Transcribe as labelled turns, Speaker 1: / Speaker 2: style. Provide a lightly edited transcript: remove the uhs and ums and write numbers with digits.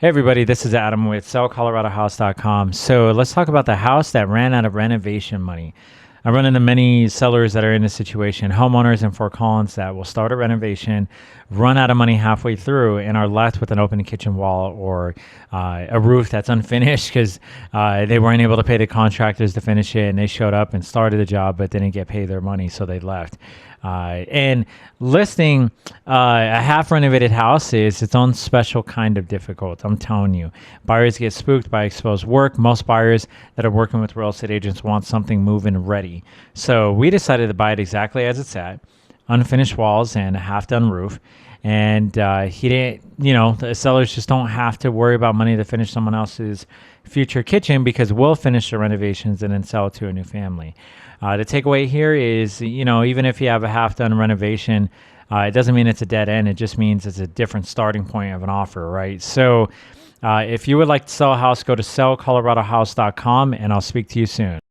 Speaker 1: Hey everybody, this is Adam with sellcoloradohouse.com. So let's talk about the house that ran out of renovation money. I run into many sellers that are in this situation, homeowners in Fort Collins that will start a renovation, run out of money halfway through, and are left with an open kitchen wall or a roof that's unfinished because they weren't able to pay the contractors to finish it, and they showed up and started the job but didn't get paid their money, so they left. And listing a half renovated house is its own special kind of difficult. I'm telling you, buyers get spooked by exposed work. Most buyers that are working with real estate agents want something move-in ready. So we decided to buy it exactly as it's at, unfinished walls and a half-done roof. And he didn't, the sellers just don't have to worry about money to finish someone else's future kitchen because we'll finish the renovations and then sell it to a new family. The takeaway here is, even if you have a half-done renovation, it doesn't mean it's a dead end. It just means it's a different starting point of an offer, right? So if you would like to sell a house, go to sellcoloradohouse.com, and I'll speak to you soon.